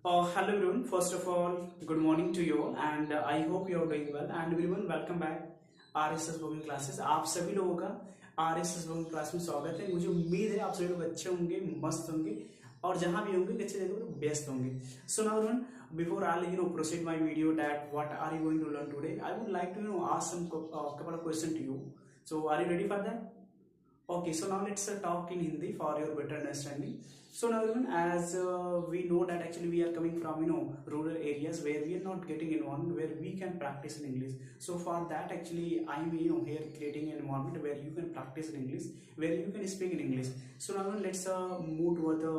Hello everyone. First of all, good morning to you all, and I hope you are doing well. And everyone, welcome back RSS vocal classes. आप सभी लोगों का RSS vocal class में स्वागत है। मुझे उम्मीद है आप सभी लोग अच्छे होंगे, मस्त होंगे और जहां भी होंगे अच्छे जगह पर व्यस्त होंगे। So now everyone, before I proceed my video that what are you going to learn today, I would like to ask some couple of questions to you. So are you ready for that? Okay, so now let's talk in Hindi for your better understanding. So now everyone, as we know that actually we are coming from rural areas where we are not getting involved, where we can practice in English. So for that actually I'm here creating an environment where you can practice in English, where you can speak in English. So now everyone, let's move toward the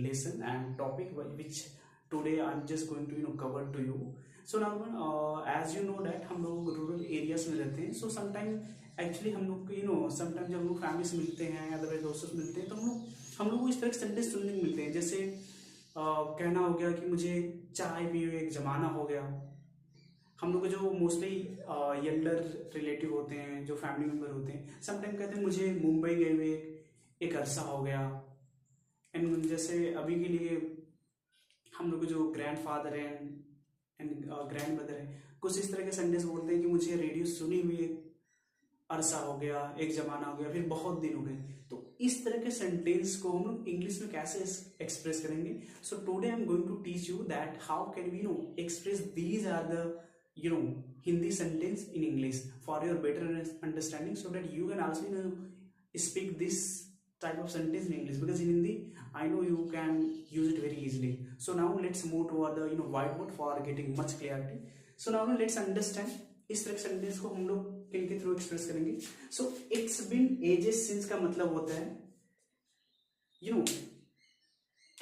lesson and topic which today I'm just going to cover to you. So now everyone, as you know that हम लोग rural areas में रहते हैं. So sometime actually हम लोग sometime जब हम लोग फैमिली से मिलते हैं अदरवाइज दोस्तों से मिलते हैं तो हम लोग को इस तरह के सेंटेंस सुनने को मिलते हैं। जैसे कहना हो गया कि मुझे चाय पियो एक जमाना हो गया। हम लोग को जो मोस्टली यंगर रिलेटिव होते हैं, जो फैमिली मेम्बर होते हैं, समटाइम कहते हैं मुझे मुंबई गए हुए एक अरसा हो गया। एंड जैसे अभी के लिए हम लोग जो ग्रैंड फादर हैं एंड ग्रैंड मदर है, कुछ इस तरह के सेंटेंस बोलते हैं कि मुझे रेडियो सुनी हुई अरसा हो गया, एक जमाना हो गया, फिर बहुत दिन हो गए। तो इस तरह के सेंटेंस को हम लोग इंग्लिश में कैसे एक्सप्रेस करेंगे? So today I am going to teach you that how can we express these are the Hindi sentence in English for your better understanding, so that you can also speak this type of sentence in English, because in Hindi I know you can use it very easily. So now let's move toward the whiteboard for getting much clarity. So now let's understand इस तरह sentence को हम लोग किन के through express करेंगे। So it's been ages since का मतलब होता है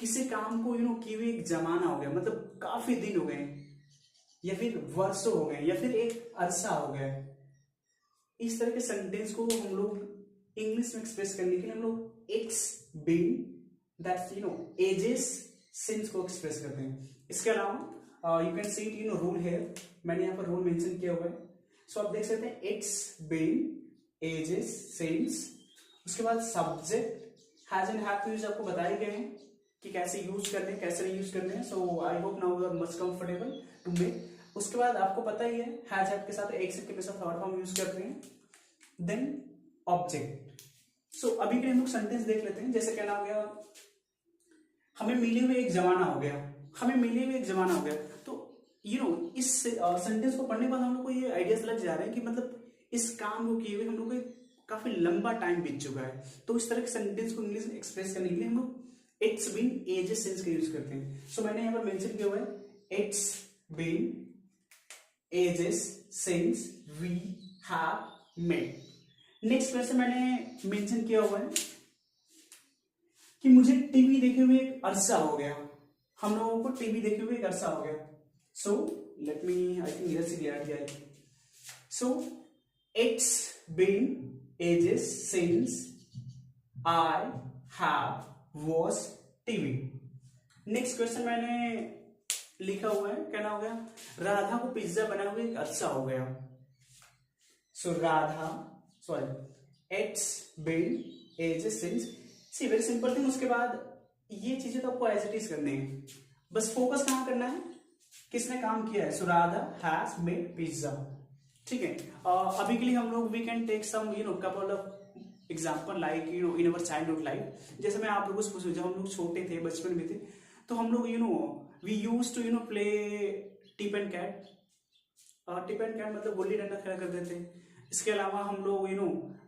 किसी काम को किए हुए एक जमाना हो गया, मतलब काफी दिन हो गए या फिर वर्षों हो गए या फिर एक अरसा हो गया। इस तरह के सेंटेंस को हम लोग इंग्लिश में एक्सप्रेस करने के लिए हम लोग it's been that's ages since को एक्सप्रेस करते हैं। इसके अलावा you can see it rule here, मैंने यहाँ पर रूल मेंशन किया हुआ है। सो आप देख सकते हैं इट्स बीन एजेस सिंस, उसके बाद subject has and have to use आपको बताए गए हैं कि कैसे यूज करने हैं, कैसे नहीं यूज करने हैं। So I hope now you are much comfortable to make. उसके बाद आपको पता ही है हैज हैव के साथ एक से के साथ थर्ड फॉर्म यूज करते हैं। Then object. सो अभी के लिए हम लोग सेंटेंस देख लेते हैं। जैसे कहना हो गया हमें मिले हुए एक जमाना हो गया, हमें मिले हुए एक जमाना हो गया। तो इस सेंटेंस को पढ़ने के बाद हम लोग को ये आइडियाज लग जा रहे हैं कि मतलब इस काम को किए हुए हम लोग को काफी लंबा टाइम बीत चुका है। तो इस तरह के सेंटेंस को इंग्लिश में एक्सप्रेस करने के लिए हम लोग इट्स बीन एजेस सिंस का यूज करते हैं। सो मैंने यहाँ पर मेंशन किया हुआ है it's been ages since we have met. Next question मैंने मेंशन किया हुआ है कि मुझे टीवी देखे हुए एक अरसा हो गया। हम लोगों को टीवी देखे हुए एक अरसा हो गया। So let me I think इधर से दिया है। So it's been ages since I have watch TV. Next question मैंने लिखा हुआ है, कहना हो गया राधा को पिज्जा बना हुए एक अरसा हो गया। So Radha it's been ages since, see very simple thing. उसके बाद ये चीजें तो आपको एज इट इज करनी है, बस फोकस कहां करना है, किसने काम किया है। So Radha has made pizza. ठीक है, अभी के लिए हम लोग we can take some couple of example like in our childhood life. जैसे मैं आप लोगों से पूछूं, जब हम लोग छोटे थे, बचपन में थे, तो हम लोग we use to play tip and cat. Tip and cat मतलब गुल्ली डंडा खेला करते थे। इसके अलावा हम लोग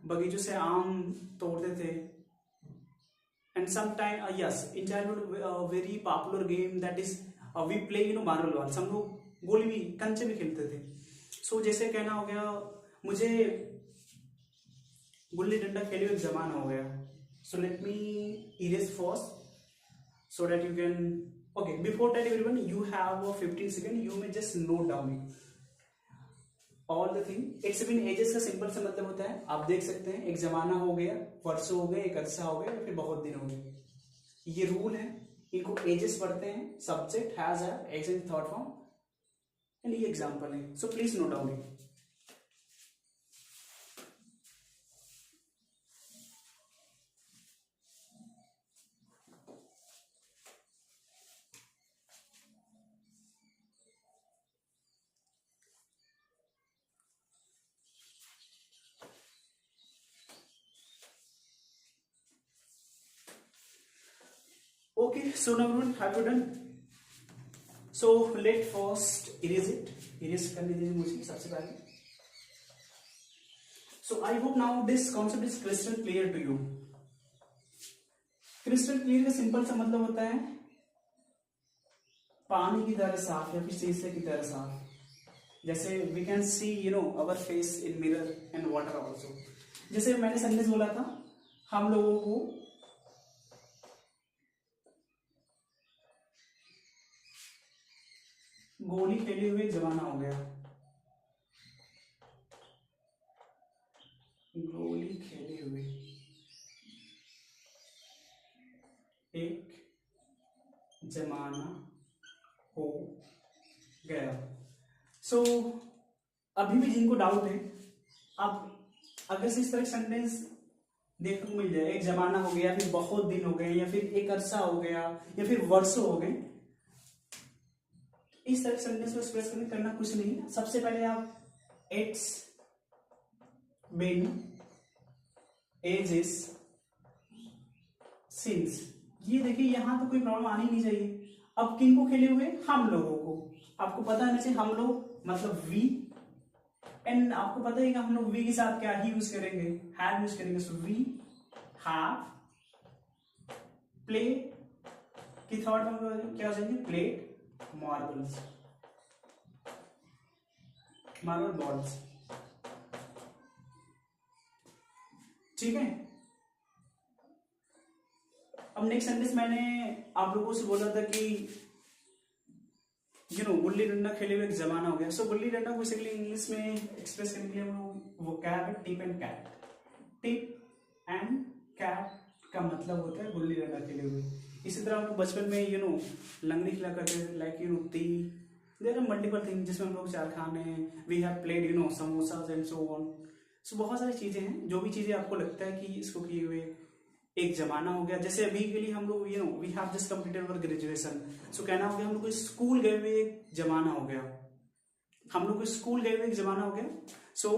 बगीचों से आम तोड़ते थे। And sometime yes in childhood very popular game that is we play marble balls. हम लोग गोली भी, कंचे भी खेलते थे। सो जैसे कहना हो गया मुझे गुल्ली डंडा खेले हुए जमाना हो गया। So let me erase first so that you can okay before that everyone you have 15 second, you may just note down all the thing. It's been ages का सिंपल से मतलब होता है, आप देख सकते हैं एक जमाना हो गया, वर्षों हो गए, एक अरसा हो गया, फिर बहुत दिन हो गए। ये रूल है, इनको एजेस पढ़ते हैं, subject has as in third form, and ये एग्जांपल है। So please note down it. Okay, so now everyone, have you done? So let first erase it. Erase करने दीजिए मुझे सबसे पहले. So I hope now this concept is crystal clear to you. Crystal clear का simple सा मतलब होता है पानी की तरह साफ या फिर शीशे की तरह साफ. जैसे we can see our face in mirror and water also. जैसे मैंने संदेश बोला था हम लोगों को गोली खेले हुए जमाना हो गया. गोली खेले हुए एक जमाना हो गया. सो अभी भी जिनको डाउट है, अब अगर से इस तरह सेंटेंस देखने को मिल जाए, एक जमाना हो गया, फिर बहुत दिन हो गए, या फिर एक अरसा हो गया, या फिर वर्षों हो गए, इस तरह सेंटेंस को एक्सप्रेस करना कुछ नहीं है. सबसे पहले आप इट्स बीन एजेस सिंस, ये देखिए यहां तो कोई प्रॉब्लम आनी नहीं चाहिए. अब किनको खेले हुए? हम लोगों को. आपको पता है हम लोग मतलब वी, एंड आपको पता है कि हम लोग वी के साथ क्या ही यूज करेंगे? हैव यूज करेंगे. सो वी हैव प्ले की थर्ड में क्या हो जाएंगे? Plate marbles, marble balls. ठीक है. अब नेक्स्ट सेंटेंस मैंने आप लोगों से बोला था कि गुल्ली डंडा खेले हुए एक जमाना हो गया. सो गुल्ली डंडा को बेसिकली इंग्लिश में एक्सप्रेस करने के लिए वो कैब है tip and cat. Tip and cat का मतलब होता है गुल्ली डंडा खेले हुए. इसी तरह हम लोग बचपन में लंगड़ी खेला करते थे, लाइक ती देयर आर मल्टीपल थिंग जिसमें हम लोग चार खाने, we have played samosa and so on. So बहुत सारी चीजें हैं. जो भी चीजें आपको लगता है कि इसको किए हुए एक जमाना हो गया. जैसे अभी के लिए हम लोग we have just completed our graduation. So कहना हो गया हम लोग को स्कूल गए हुए एक जमाना हो गया. हम लोग को स्कूल गए हुए एक जमाना हो गया. सो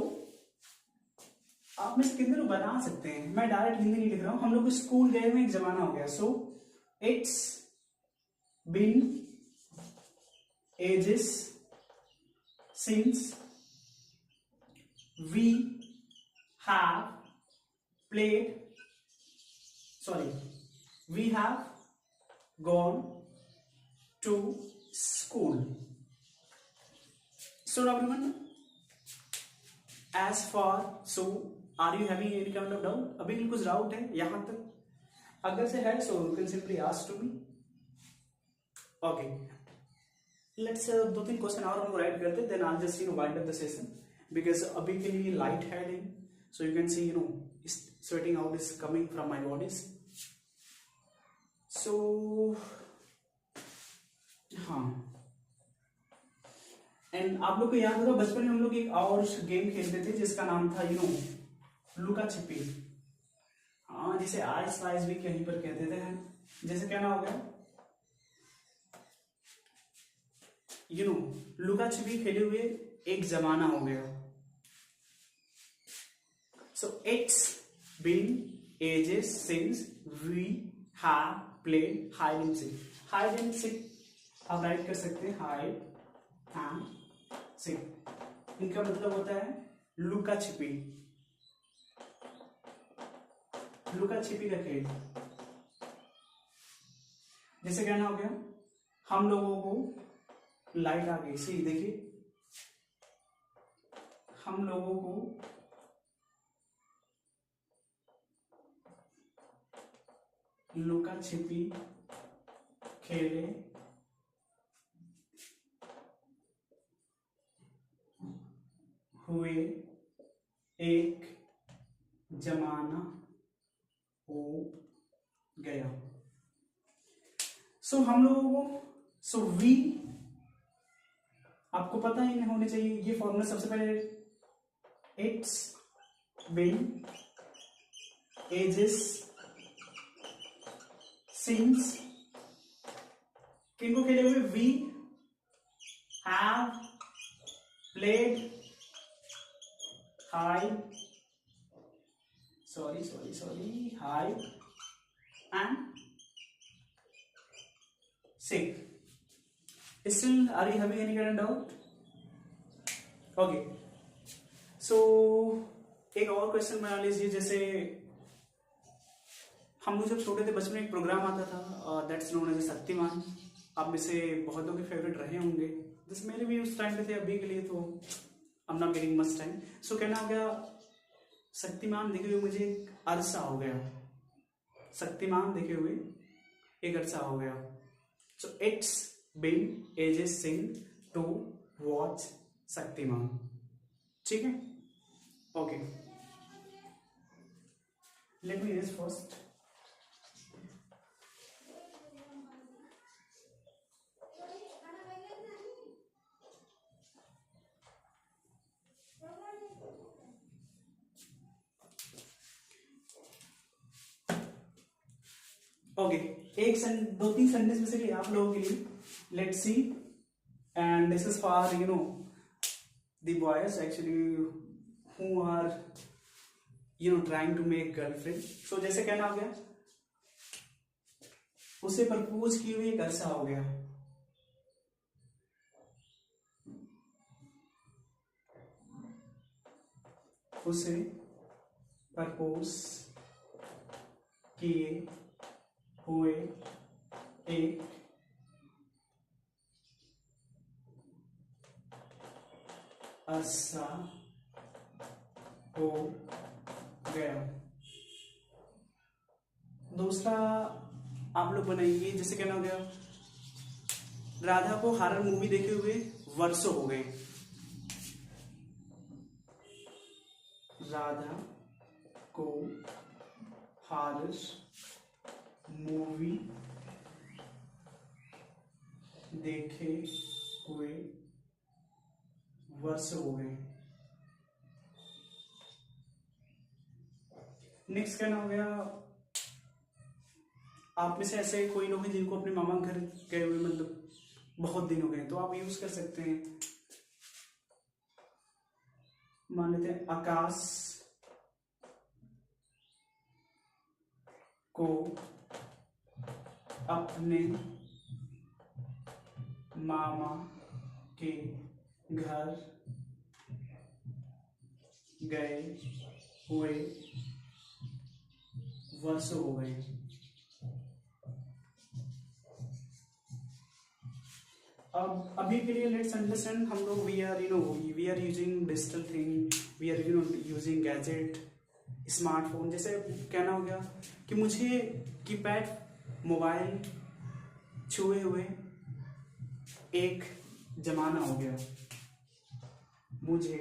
आप में से कितने लोग बता सकते हैं? मैं डायरेक्ट हिंदी नहीं लिख रहा हूं. हम लोग को स्कूल गए हुए एक जमाना हो गया. So it's been ages since we have played we have gone to school. So now everyone, as far, so are you having any kind of doubt? अभी कुछ डाउट है यहां तक? अगर से है so you can simply ask to me. Okay, let's दो तीन क्वेश्चन और हम राइट करते हैं, then I'll just wind up the session because अभी के लिए light heading, so you can see sweating out is coming from my bodies. So हाँ, एंड आप लोग को याद होगा बचपन में हम लोग एक और गेम खेलते थे जिसका नाम था लुका छिपी. हाँ, जिसे आइस स्लाइस भी कहीं पर कहते थे. जैसे क्या ना हो गया लुका छिपी खेले हुए एक जमाना हो गया. So it's been ages since we have played hide and seek. Hide and seek आप राइट कर सकते हैं, हाइड एंड सीक. इनका मतलब होता है लुका छिपी. लुका छिपी का खेल. जैसे कहना हो गया हम लोगों को लाइट आ गई. सी देखिए, हम लोगों को लुका छिपी खेले हुए एक जमाना हो गया. सो हम लोगों को वी आपको पता ही नहीं होने चाहिए ये फॉर्मूला. सबसे पहले इट्स बीन एजेस सिंस, किनको खेले हुए? We have played hide, sorry hide and sick. Still, are you having any kind of doubt? Okay. So एक और क्वेश्चन बना लीजिए, जैसे हम लोग जब छोटे थे बचपन में एक प्रोग्राम आता था दैट्स नोन एज शक्तिमान। आप में से बहुतों के फेवरेट रहे होंगे, जैसे मेरे भी उस टाइम पे थे, अभी के लिए तो I am not getting much time. So कहना हो गया शक्तिमान देखे हुए मुझे एक अरसा हो गया, शक्तिमान देखे हुए एक अरसा हो गया। So it's been ages since to watch Shaktimaan. ठीक है, okay, let me read first. Okay, दो तीन सेंटेंस बेसिकली आप लोगों के लिए, let's see, and this is for you know the boys actually who are you know trying to make girlfriend. So जैसे कहना हो गया उसे प्रपोज किए हुए एक अरसा हो गया। उसे प्रपोज किए हुए एक अरसा हो गया। दूसरा आप लोग बनाएंगे, जैसे कहना हो गया राधा को हॉरर मूवी देखे हुए वर्षों हो गए। राधा को हॉरर मूवी देखे हुए वर्ष हो गए। नेक्स्ट कहना हो गया आप में से ऐसे कोई लोग हैं जिनको अपने मामा घर गए हुए मतलब बहुत दिन हो गए, तो आप यूज कर सकते हैं, मान लेते हैं आकाश को अपने मामा के घर गए हुए वर्ष हो गए। अब अभी के लिए लेट्स अंडरस्टैंड, हम लोग we are using digital thing, we are using gadget, smartphone. जैसे कहना हो गया कि मुझे कीपैड मोबाइल छुए हुए एक जमाना हो गया। मुझे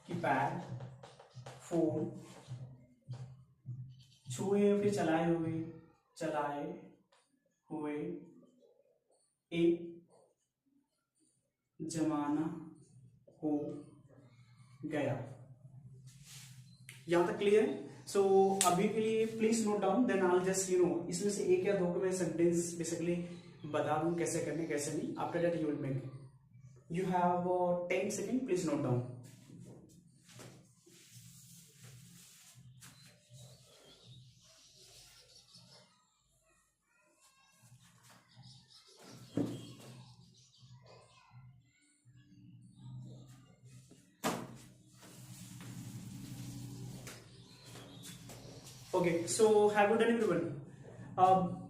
कीपैड फोन छुए फिर चलाए हुए एक जमाना हो गया। यहां तक क्लियर है? सो अभी के लिए please note down, then I just इसमें से एक या दो को मैं सेंटेंस बेसिकली बता दूं कैसे करने कैसे नहीं। After that you will make, you have 10 second, please note down. Okay, so have you done everyone?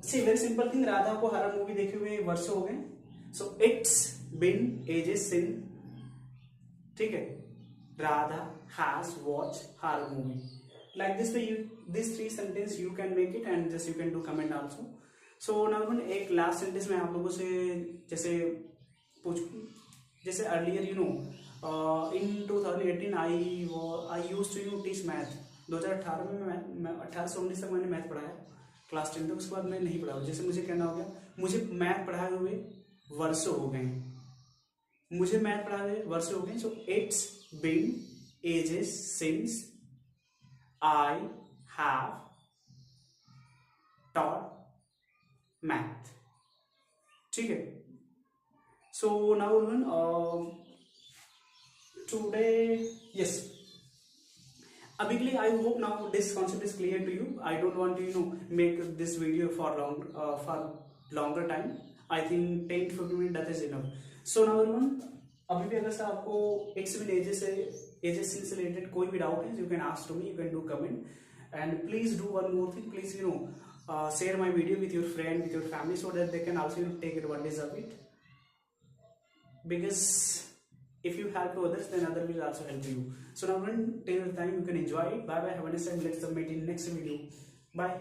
See very simple thing, Radha को हॉरर मूवी देखे हुए वर्षों हो गए। So it's been ages since, ठीक है, Radha has watch horror movie. Like this way this three sentence you can make it and just you can do comment also. So now एक last sentence में आप लोगों से जैसे पूछूं, जैसे earlier in 2018 I used to teach math. 2018 में मैं 18 से 19 तक मैंने मैथ पढ़ाया क्लास 10 तक, उसके बाद मैं नहीं पढ़ा। जैसे मुझे कहना हो गया मुझे मैथ पढ़ाए हुए वर्षों हो गए, मुझे मैथ पढ़ाए हुए वर्षों हो गए। So it's been ages since I have taught math. ठीक है, सो नाउ टुडे, यस, अभी के लिए I hope now this concept is clear to you. I don't want to make this video for longer time. I think 10-15 minute that is enough. So now everyone, अभी भी अगर आपको x-win edges से related कोई भी doubt है, you can ask to me, you can do comment. And please do one more thing, please share my video with your friend, with your family, so that they can also take advantage of it. Because if you help to others, then others will also help you. So now till the time, you can enjoy it. Bye bye, have a nice time. Let's meet in next video. Bye.